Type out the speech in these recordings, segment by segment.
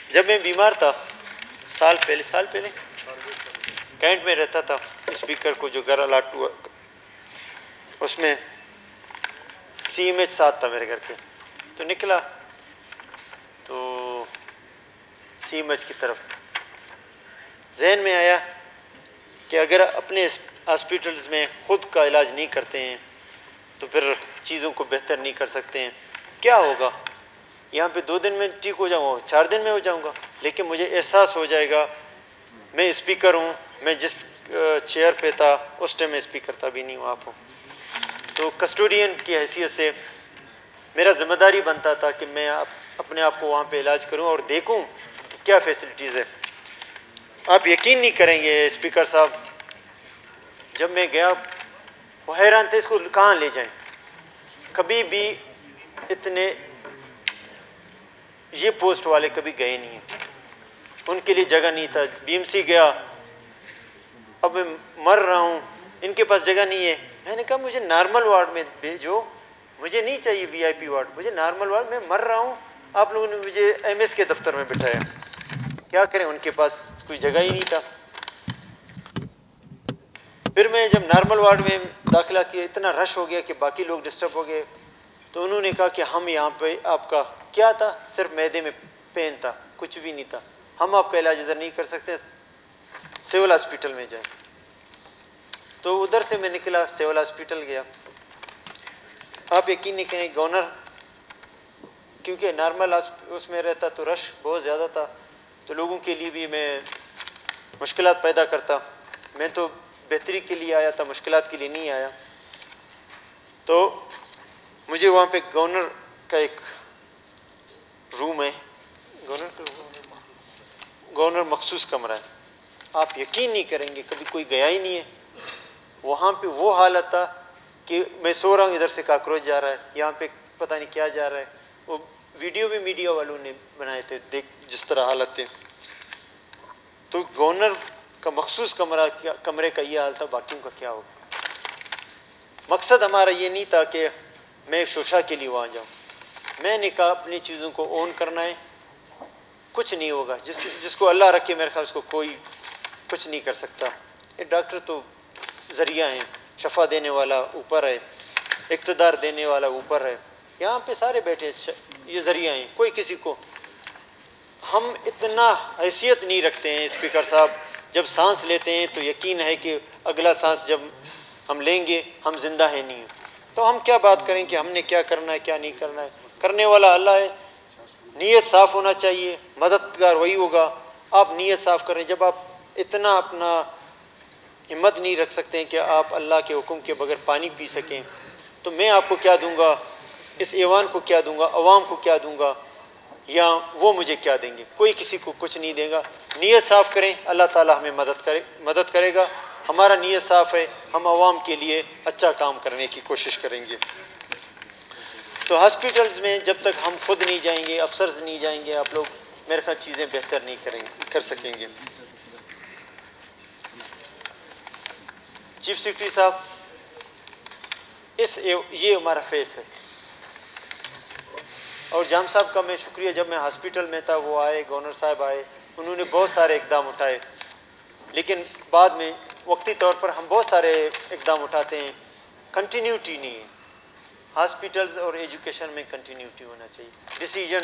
जब मैं बीमार था साल पहले कैंट में रहता था, स्पीकर को जो घर अलाट हुआ उसमें CMH साथ था मेरे घर के, तो निकला तो CMH की तरफ जहन में आया कि अगर अपने हॉस्पिटल्स में खुद का इलाज नहीं करते हैं तो फिर चीज़ों को बेहतर नहीं कर सकते हैं। क्या होगा, यहाँ पे 2 दिन में ठीक हो जाऊँगा, 4 दिन में हो जाऊँगा, लेकिन मुझे एहसास हो जाएगा मैं स्पीकर हूँ, मैं जिस चेयर पे था उस टाइम में स्पीकर था भी नहीं वहाँ पर। तो कस्टोडियन की हैसियत से मेरा जिम्मेदारी बनता था कि मैं अपने आप को वहाँ पे इलाज करूँ और देखूँ कि क्या फैसिलिटीज़ है। आप यकीन नहीं करेंगे स्पीकर साहब, जब मैं गया वो हैरान थे इसको कहाँ ले जाएं। कभी भी इतने ये पोस्ट वाले कभी गए नहीं हैं, उनके लिए जगह नहीं था। BMC गया, अब मैं मर रहा हूँ, इनके पास जगह नहीं है। मैंने कहा मुझे नॉर्मल वार्ड में भेजो, मुझे नहीं चाहिए VIP वार्ड, मुझे नॉर्मल वार्ड में मर रहा हूँ। आप लोगों ने मुझे MS के दफ्तर में बिठाया, क्या करें, उनके पास कोई जगह ही नहीं था। फिर मैं जब नॉर्मल वार्ड में दाखिला किया, इतना रश हो गया कि बाकी लोग डिस्टर्ब हो गए, तो उन्होंने कहा कि हम यहाँ पे आपका क्या था, सिर्फ मैदे में पेन था, कुछ भी नहीं था, हम आपका इलाज इधर नहीं कर सकते, सिविल हॉस्पिटल में जाएं। तो उधर से मैं निकला, सिविल हॉस्पिटल गया। आप यकीन नहीं करें, गवर्नर क्योंकि नॉर्मल उसमें रहता तो रश बहुत ज़्यादा था, तो लोगों के लिए भी मैं मुश्किलात पैदा करता। मैं तो बेहतरी के लिए आया था, मुश्किलात के लिए नहीं आया। तो मुझे वहाँ पे गवर्नर का एक रूम है, गवर्नर मखसूस कमरा है। आप यकीन नहीं करेंगे, कभी कोई गया ही नहीं है वहाँ पे। वो हालत था कि मैं सो रहा हूँ, इधर से काकरोच जा रहा है, यहाँ पे पता नहीं क्या जा रहा है। वो वीडियो भी मीडिया वालों ने बनाए थे, देख जिस तरह हालत थे। तो गवर्नर का मखसूस कमरे का ये हाल था, बाकियों का क्या होगा। मकसद हमारा ये नहीं था कि मैं शोशा के लिए वहाँ जाऊँ, मैंने कहा अपनी चीज़ों को ओन करना है, कुछ नहीं होगा। जिसको अल्लाह रखे मेरे ख्याल उसको कोई कुछ नहीं कर सकता। ये डॉक्टर तो ज़रिया हैं, शफा देने वाला ऊपर है, इक़्तिदार देने वाला ऊपर है, यहाँ पे सारे बैठे ये ज़रिया हैं, कोई किसी को। हम इतना हैसियत नहीं रखते हैं स्पीकर साहब, जब सांस लेते हैं तो यकीन है कि अगला सांस जब हम लेंगे हम जिंदा है नहीं है, तो हम क्या बात करें कि हमने क्या करना है क्या नहीं करना है। करने वाला अल्लाह है, नीयत साफ़ होना चाहिए, मददगार वही होगा। आप नीयत साफ़ करें, जब आप इतना अपना हिम्मत नहीं रख सकते हैं कि आप अल्लाह के हुक्म के बगैर पानी पी सकें, तो मैं आपको क्या दूंगा, इस ऐवान को क्या दूंगा, अवाम को क्या दूंगा, या वो मुझे क्या देंगे। कोई किसी को कुछ नहीं देगा। नीयत साफ़ करें, अल्लाह ताला हमें मदद करेगा। हमारा नीयत साफ़ है, हम अवाम के लिए अच्छा काम करने की कोशिश करेंगे। तो हॉस्पिटल्स में जब तक हम खुद नहीं जाएंगे, अफसर्स नहीं जाएंगे, आप लोग मेरे ख्याल चीज़ें बेहतर नहीं कर सकेंगे। चीफ सेक्रेटरी साहब, ये हमारा फेस है। और जाम साहब का मैं शुक्रिया, जब मैं हॉस्पिटल में था वो आए, गवर्नर साहब आए, उन्होंने बहुत सारे इकदाम उठाए, लेकिन बाद में वक्ती तौर पर हम बहुत सारे इकदाम उठाते हैं, कंटिन्यूटी नहीं है। हॉस्पिटल्स और एजुकेशन में कंटिन्यूटी होना चाहिए, डिसीजन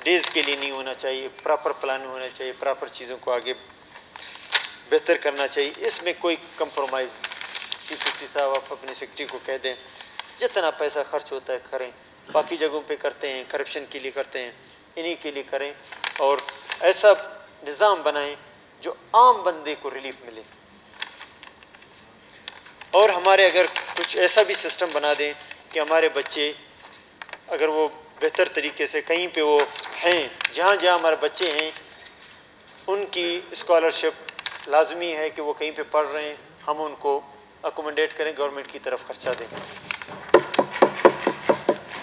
डेज के लिए नहीं होना चाहिए, प्रॉपर प्लान होना चाहिए, प्रॉपर चीज़ों को आगे बेहतर करना चाहिए, इसमें कोई कंप्रोमाइज़। चीफ सेक्रेटरी साहब आप अपने सेक्रेटरी को कह दें जितना पैसा खर्च होता है करें, बाकी जगहों पे करते हैं, करप्शन के लिए करते हैं, इन्हीं के लिए करें, और ऐसा निज़ाम बनाएं जो आम बंदे को रिलीफ मिले। और हमारे अगर कुछ ऐसा भी सिस्टम बना दें कि हमारे बच्चे अगर वो बेहतर तरीके से कहीं पे वो हैं, जहाँ जहाँ हमारे बच्चे हैं उनकी स्कॉलरशिप लाजमी है कि वो कहीं पे पढ़ रहे हैं, हम उनको अकोमोडेट करें, गवर्नमेंट की तरफ खर्चा दें।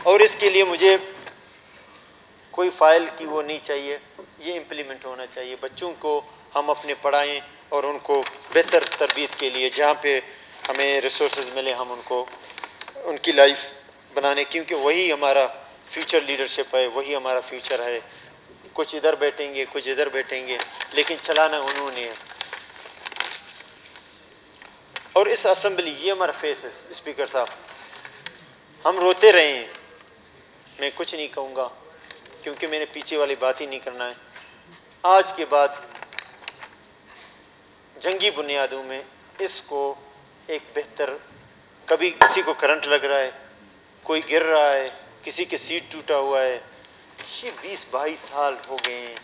और इसके लिए मुझे कोई फ़ाइल की वो नहीं चाहिए, ये इम्प्लीमेंट होना चाहिए। बच्चों को हम अपने पढ़ाएं और उनको बेहतर तरबियत के लिए जहाँ पे हमें रिसोर्सेज मिले हम उनको उनकी लाइफ बनाने, क्योंकि वही हमारा फ्यूचर लीडरशिप है, वही हमारा फ्यूचर है। कुछ इधर बैठेंगे, कुछ इधर बैठेंगे, लेकिन चलाना उन्होंने है। और इस असेंबली, ये हमारा फेस है स्पीकर साहब, हम रोते रहे हैं, मैं कुछ नहीं कहूँगा क्योंकि मैंने पीछे वाली बात ही नहीं करना है। आज के बाद जंगी बुनियादों में इसको एक बेहतर, कभी किसी को करंट लग रहा है, कोई गिर रहा है, किसी की सीट टूटा हुआ है, ये 20-22 साल हो गए हैं।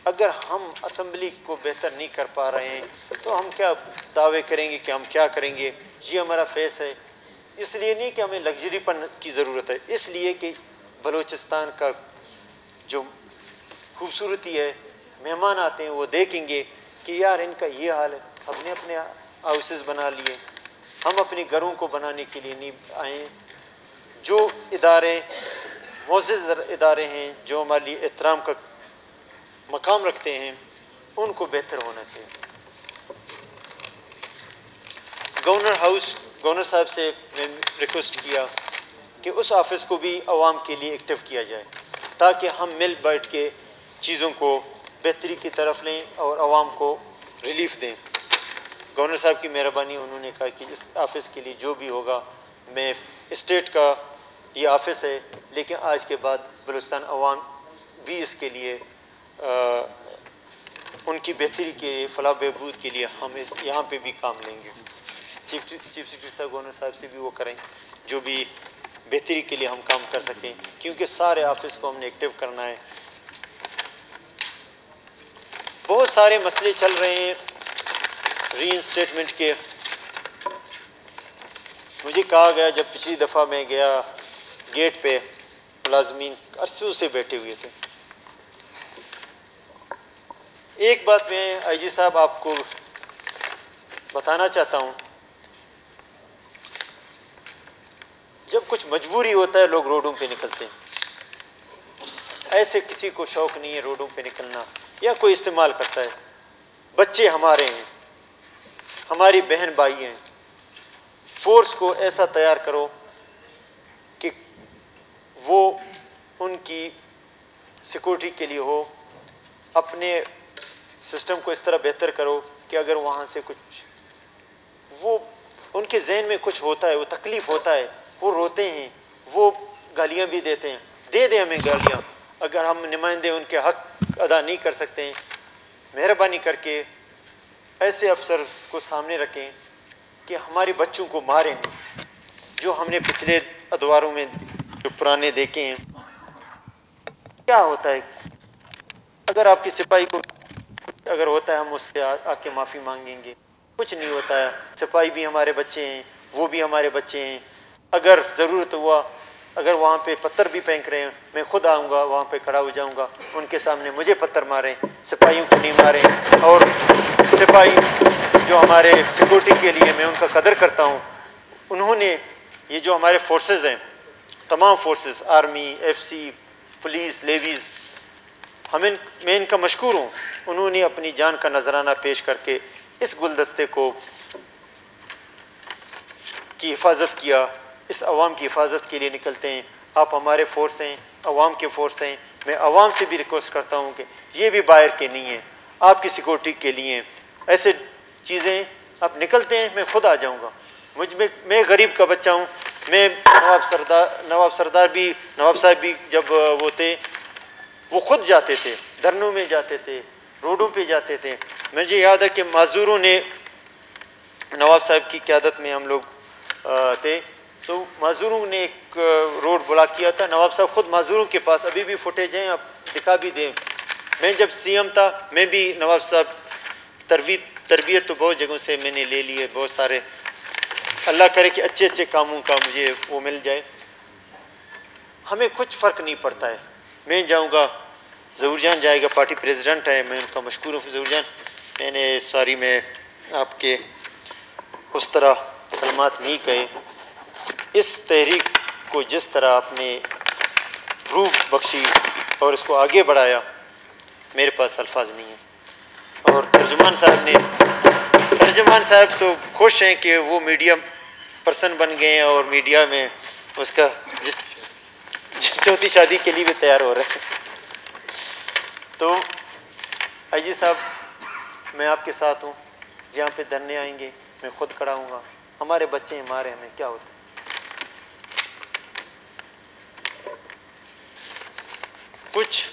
अगर हम असेंबली को बेहतर नहीं कर पा रहे हैं तो हम क्या दावे करेंगे कि हम क्या करेंगे। ये हमारा फेस है। इसलिए नहीं कि हमें लग्जरीपन की ज़रूरत है, इसलिए कि बलूचिस्तान का जो खूबसूरती है, मेहमान आते हैं वो देखेंगे कि यार इनका ये हाल है। सबने अपने हाउसेस बना लिए, हम अपने घरों को बनाने के लिए नहीं आए। जो इदारे मोअज़्ज़ज़ इदारे हैं, जो हमारे लिए एहतराम का मकाम रखते हैं, उनको बेहतर होना चाहिए। गवर्नर साहब से मैं रिक्वेस्ट किया कि उस ऑफिस को भी आवाम के लिए एक्टिव किया जाए ताकि हम मिल बैठ के चीज़ों को बेहतरी की तरफ लें और आवाम को रिलीफ दें। गवर्नर साहब की मेहरबानी, उन्होंने कहा कि इस ऑफिस के लिए जो भी होगा, मैं स्टेट का ये ऑफिस है लेकिन आज के बाद बलूचिस्तान आवाम भी इसके लिए उनकी बेहतरी के लिए, फलाह बहबूद के लिए हम इस यहाँ पे भी काम लेंगे। चीफ सेक्रेटरी साहब गवर्नर साहब से भी वो करें जो भी बेहतरी के लिए हम काम कर सकें, क्योंकि सारे ऑफिस को हमने एक्टिव करना है। बहुत सारे मसले चल रहे हैं रीइंस्टेटमेंट के। मुझे कहा गया, जब पिछली दफ़ा मैं गया गेट पे, मुलाजमीन अरसों से बैठे हुए थे। एक बात मैं आईजी साहब आपको बताना चाहता हूँ, जब कुछ मजबूरी होता है लोग रोडों पे निकलते हैं। ऐसे किसी को शौक नहीं है रोडों पे निकलना या कोई इस्तेमाल करता है। बच्चे हमारे हैं, हमारी बहन भाई हैं। फोर्स को ऐसा तैयार करो कि वो उनकी सिक्योरिटी के लिए हो। अपने सिस्टम को इस तरह बेहतर करो कि अगर वहाँ से कुछ वो उनके जहन में कुछ होता है, वो तकलीफ़ होता है, वो रोते हैं, वो गालियाँ भी देते हैं, दे दें हमें गालियाँ। अगर हम नुमाइंदे उनके हक अदा नहीं कर सकते हैं, मेहरबानी करके ऐसे अफसर को सामने रखें कि हमारे बच्चों को मारें नहीं, जो हमने पिछले अदवारों में जो पुराने देखे हैं। क्या होता है अगर आपकी सिपाही को अगर होता है, हम उससे आके माफ़ी मांगेंगे, कुछ नहीं होता है। सिपाही भी हमारे बच्चे हैं, वो भी हमारे बच्चे हैं। अगर ज़रूरत हुआ, अगर वहाँ पे पत्थर भी फेंक रहे हैं, मैं खुद आऊँगा, वहाँ पे खड़ा हो जाऊँगा, उनके सामने मुझे पत्थर मारें, सिपाहियों को नहीं मारें। और सिपाही जो हमारे सिक्योरिटी के लिए, मैं उनका कदर करता हूँ। उन्होंने ये जो हमारे फोर्सेस हैं, तमाम forces, army, FC, police, levies, मैं इनका मशकूर हूँ। उन्होंने अपनी जान का नजराना पेश करके इस गुलदस्ते को की हिफाजत किया। इस अवाम की हिफाजत के लिए निकलते हैं। आप हमारे फोर्स हैं, अवाम के फोर्स हैं। मैं अवाम से भी रिक्वेस्ट करता हूँ कि ये भी बाहर के नहीं हैं, आपकी सिक्योरिटी के लिए। ऐसे चीज़ें आप निकलते हैं, मैं खुद आ जाऊँगा। मैं गरीब का बच्चा हूँ। मैं नवाब साहब भी जब वो थे, वो खुद जाते थे, धरनों में जाते थे, रोडों पे जाते थे। मुझे याद है कि माजूरों ने, नवाब साहब की क़यादत में हम लोग थे, तो माजूरों ने एक रोड ब्लॉक किया था। नवाब साहब खुद माजूरों के पास, अभी भी फुटेज हैं, आप दिखा भी दें। मैं जब CM था, मैं भी नवाब साहब तरबियत तो बहुत जगहों से मैंने ले ली है, बहुत सारे। अल्लाह करे कि अच्छे अच्छे कामों का मुझे वो मिल जाए। हमें कुछ फ़र्क नहीं पड़ता है। मैं जाऊंगा, ज़हूर जान जाएगा, पार्टी प्रेसिडेंट है, मैं उनका मशकूर हूँ। ज़हूर जान, मैं आपके उस तरह कलमात नहीं कहे। इस तहरीक को जिस तरह आपने रूह बख्शी और इसको आगे बढ़ाया, मेरे पास अल्फाज नहीं है। और तर्जुमान साहब तो खुश हैं कि वो मीडिया पर्सन बन गए हैं और मीडिया में उसका चौथी शादी के लिए भी तैयार हो रहे हैं। तो आईजी साहब, मैं आपके साथ हूँ, जहाँ पे धरने आएंगे मैं खुद खड़ा हूँगा। हमारे बच्चे हमारे, हमें क्या होता है। कुछ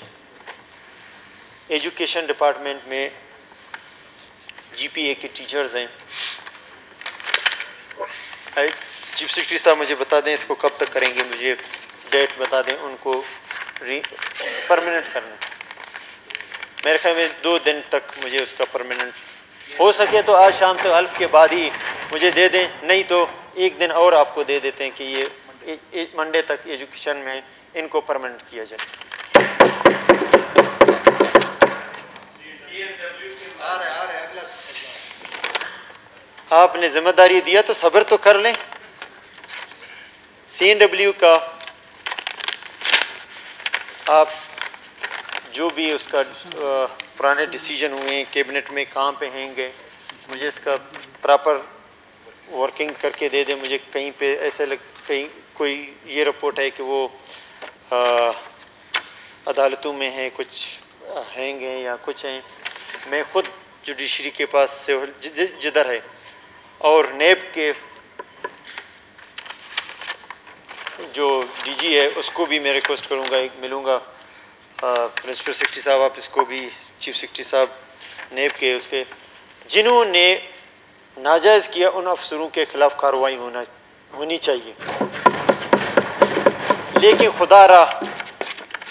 एजुकेशन डिपार्टमेंट में जीपीए के टीचर्स हैं। चीफ सेक्रेटरी साहब मुझे बता दें इसको कब तक करेंगे, मुझे डेट बता दें उनको परमानेंट करना। मेरे ख्याल में 2 दिन तक मुझे उसका परमानेंट हो सके तो आज शाम से हल्फ के बाद ही मुझे दे दें, नहीं तो 1 दिन और आपको दे देते हैं कि ये मंडे तक एजुकेशन में इनको परमानेंट किया जाए। आपने जिम्मेदारी दिया तो सब्र तो कर लें। CNW का आप जो भी उसका पुराने डिसीजन हुए हैं कैबिनेट में कहाँ पे हैंगे, मुझे इसका प्रॉपर वर्किंग करके दे दें। मुझे कहीं पे ऐसे कहीं कोई ये रिपोर्ट है कि वो अदालतों में है, कुछ हैंग हैं या कुछ हैं, मैं खुद जुडिशरी के पास से जिधर है और नेब के जो डीजी है उसको भी मैं रिक्वेस्ट करूँगा, एक मिलूँगा प्रिंसिपल सेक्रेटरी साहब, आप इसको भी चीफ सेक्रेटरी साहब नेब के उसके जिन्होंने नाजायज़ किया उन अफसरों के ख़िलाफ़ कार्रवाई होनी चाहिए। लेकिन खुदारा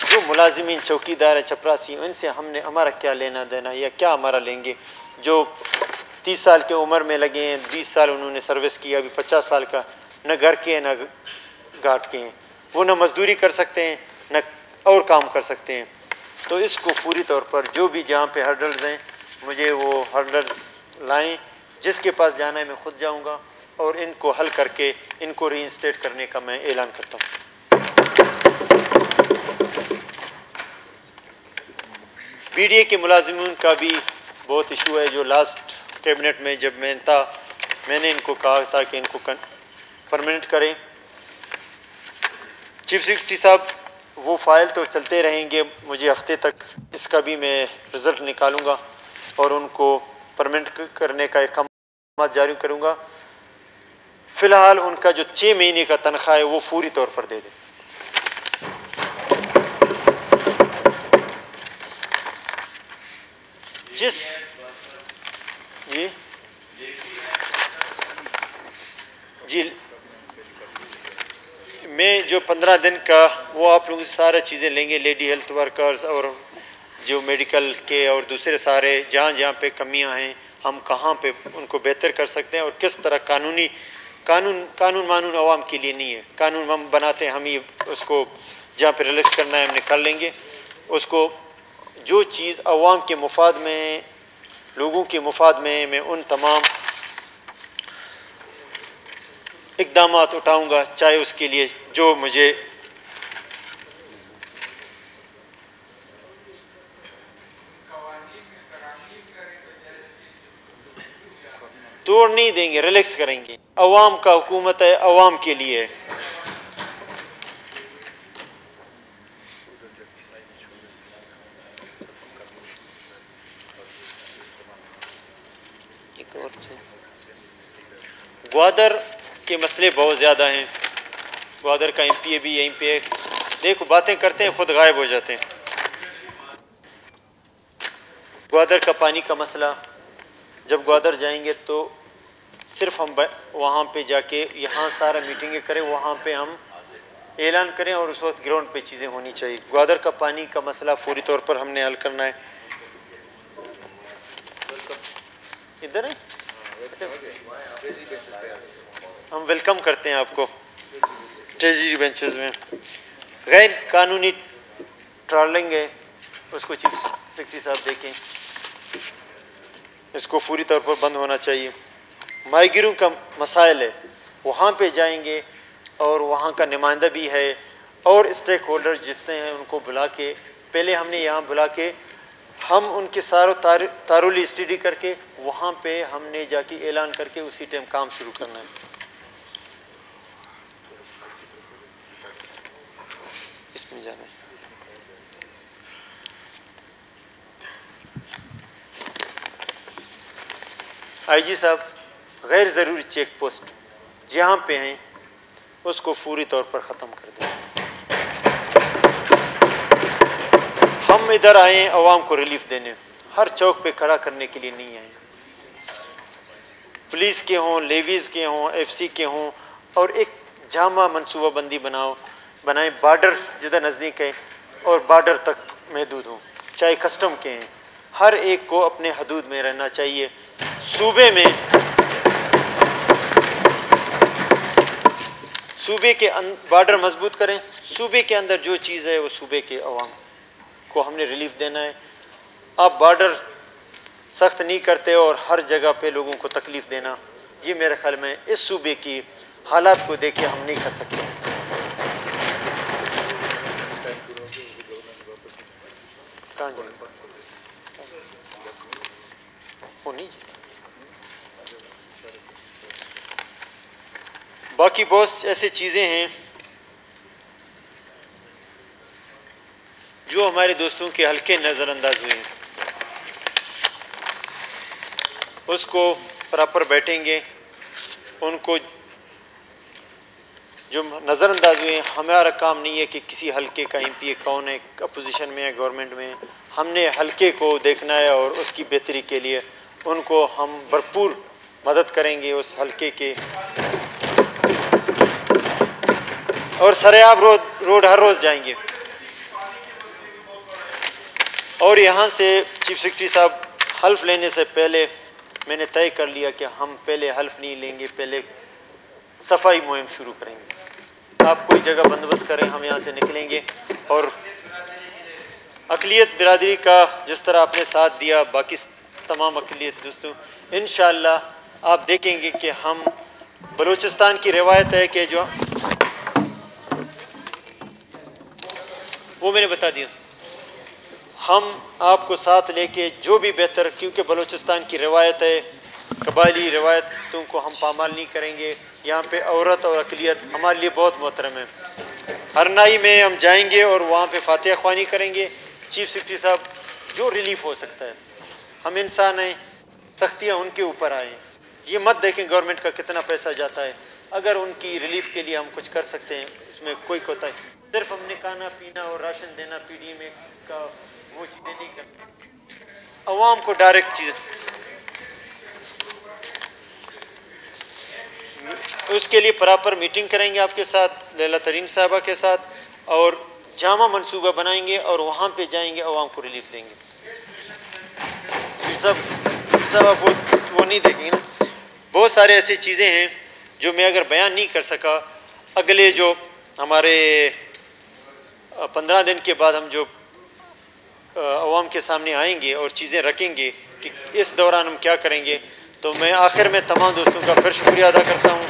जो मुलाजिमीन चौकीदार चपरासी, इनसे हमने हमारा क्या लेना देना या क्या हमारा लेंगे। जो 30 साल की उम्र में लगे हैं, 20 साल उन्होंने सर्विस किया, अभी 50 साल का न घर के न घाट के हैं, वो न मजदूरी कर सकते हैं न और काम कर सकते हैं। तो इसको पूरी तौर पर जो भी जहाँ पे हर्डल्स हैं मुझे वो हर्डल्स लाएं, जिसके पास जाना है मैं खुद जाऊंगा और इनको हल करके इनको रीइंस्टेट करने का मैं ऐलान करता हूँ। बीडीए के मुलाजिमीन का भी बहुत इशू है। जो लास्ट कैबिनेट में जब मैं था मैंने इनको कहा था कि इनको परमानेंट करें। चीफ सेक्रेटरी साहब वो फाइल तो चलते रहेंगे, मुझे हफ्ते तक इसका भी मैं रिज़ल्ट निकालूंगा और उनको परमानेंट करने का एक जारी करूंगा। फ़िलहाल उनका जो 6 महीने का तनख्वाह है वो पूरी तौर पर दे दें। जिस जी मैं जो 15 दिन का वो आप लोगों से सारा चीज़ें लेंगे, लेडी हेल्थ वर्कर्स और जो मेडिकल के और दूसरे सारे जहाँ जहाँ पे कमियाँ हैं हम कहाँ पे उनको बेहतर कर सकते हैं और किस तरह कानून मानून अवाम के लिए नहीं है। कानून हम बनाते हैं, हम ही उसको जहाँ पे रिलैक्स करना है हम निकाल लेंगे। उसको जो चीज़ अवाम के मुफाद में है, लोगों के मुफाद में, मैं उन तमाम इक़दामात उठाऊंगा, चाहे उसके लिए जो मुझे तोड़ नहीं देंगे, रिलैक्स करेंगे। अवाम का हुकूमत है, अवाम के लिए है। ग्वादर के मसले बहुत ज़्यादा हैं। ग्वादर का MPA भी यहीं पे देखो बातें करते हैं खुद गायब हो जाते हैं। ग्वादर का पानी का मसला, जब ग्वादर जाएंगे तो सिर्फ हम वहाँ पे जाके यहाँ सारा मीटिंगें करें, वहाँ पे हम ऐलान करें और उस वक्त ग्राउंड पे चीज़ें होनी चाहिए। ग्वादर का पानी का मसला पूरी तौर पर हमने हल करना है। इधर है, हम वेलकम करते हैं आपको ट्रेजरी बेंचेस में। गैर कानूनी ट्रॉलिंग है, उसको चीफ सेक्रेटरी साहब देखें, इसको पूरी तौर पर बंद होना चाहिए। माहिगिरों का मसाइल है, वहाँ पे जाएंगे और वहाँ का नुमाइंदा भी है और स्टेक होल्डर जितने हैं उनको बुला के, पहले हमने यहाँ बुला के हम उनके सारों तारुली स्टडी करके वहाँ पे हमने जाके ऐलान करके उसी टाइम काम शुरू करना है। इसमें जाना है। आईजी साहब गैर ज़रूरी चेक पोस्ट जहाँ पे हैं उसको फौरी तौर पर ख़त्म कर दें। हम इधर आए अवाम को रिलीफ देने, हर चौक पे खड़ा करने के लिए नहीं आए। पुलिस के हों, लेवीज़ के हों, एफसी के हों, और एक जामा मनसूबाबंदी बनाएं, बॉर्डर जिधर नज़दीक है और बॉर्डर तक महदूद हों, चाहे कस्टम के हैं, हर एक को अपने हदूद में रहना चाहिए। सूबे के बॉर्डर मजबूत करें, सूबे के अंदर जो चीज़ है वो सूबे के अवाम को हमने रिलीफ देना है। आप बॉर्डर सख्त नहीं करते और हर जगह पे लोगों को तकलीफ़ देना, ये मेरे ख्याल में इस सूबे की हालात को देख के हम नहीं कर सकते। कहाँ जाए वो नहीं, बाकी बहुत ऐसी चीज़ें हैं जो हमारे दोस्तों के हल्के नज़रअंदाज हुए हैं, उसको प्रॉपर बैठेंगे, उनको जो नज़रअंदाज हुए। हमारा काम नहीं है कि किसी हल्के का एमपी कौन है, अपोजिशन में है, गवर्नमेंट में है, हमने हल्के को देखना है और उसकी बेहतरी के लिए उनको हम भरपूर मदद करेंगे उस हल्के के। और सरेआब रोड हर रोज़ जाएंगे। और यहाँ से चीफ सेक्रेटरी साहब हल्फ लेने से पहले मैंने तय कर लिया कि हम पहले हल्फ नहीं लेंगे, पहले सफाई मुहिम शुरू करेंगे। आप कोई जगह बंदोबस्त करें, हम यहाँ से निकलेंगे। और अक़लियत बिरादरी का जिस तरह आपने साथ दिया, बाकी तमाम अक़लियत दोस्तों, इंशाअल्लाह आप देखेंगे कि हम बलूचिस्तान की रिवायत है कि जो वो मैंने बता दिया, हम आपको साथ लेके जो भी बेहतर, क्योंकि बलूचिस्तान की रिवायत है, कबायली रिवायतों को हम पामाल नहीं करेंगे। यहाँ पे औरत और अक़लियत हमारे लिए बहुत मोहतरम है। हरनाई में हम जाएंगे और वहाँ पे फातिहा ख्वानी करेंगे। चीफ सेक्रेटरी साहब, जो रिलीफ हो सकता है, हम इंसान हैं, सख्तियाँ उनके ऊपर आए, ये मत देखें गवर्नमेंट का कितना पैसा जाता है। अगर उनकी रिलीफ के लिए हम कुछ कर सकते हैं, उसमें कोई कोताही, सिर्फ हमने खाना पीना और राशन देना, पीडीएम का वो चीज़ें नहीं करनी, अवाम को डायरेक्ट चीज़। उसके लिए प्रॉपर मीटिंग करेंगे आपके साथ, लैला तरीन साहबा के साथ, और जामा मंसूबा बनाएंगे और वहाँ पे जाएंगे, अवाम को रिलीफ देंगे। सब आप वो नहीं देखेंगे ना। बहुत सारे ऐसी चीज़ें हैं जो मैं अगर बयान नहीं कर सका, अगले जो हमारे 15 दिन के बाद हम जो अवाम के सामने आएंगे और चीज़ें रखेंगे कि इस दौरान हम क्या करेंगे। तो मैं आखिर में तमाम दोस्तों का फिर शुक्रिया अदा करता हूँ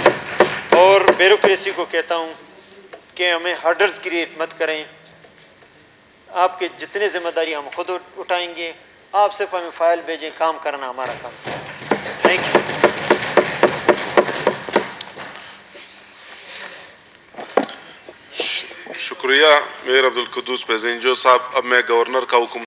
और ब्यूरोक्रेसी को कहता हूँ कि हमें हर्डल्स क्रिएट मत करें। आपके जितने ज़िम्मेदारी हम खुद उठाएंगे, आप सिर्फ हमें फ़ाइल भेजें, काम करना हमारा काम। Thank you. शुक्रिया मेयर अब्दुल कुद्दूस पेज़ेंजो साहब। अब मैं गवर्नर का हुक्म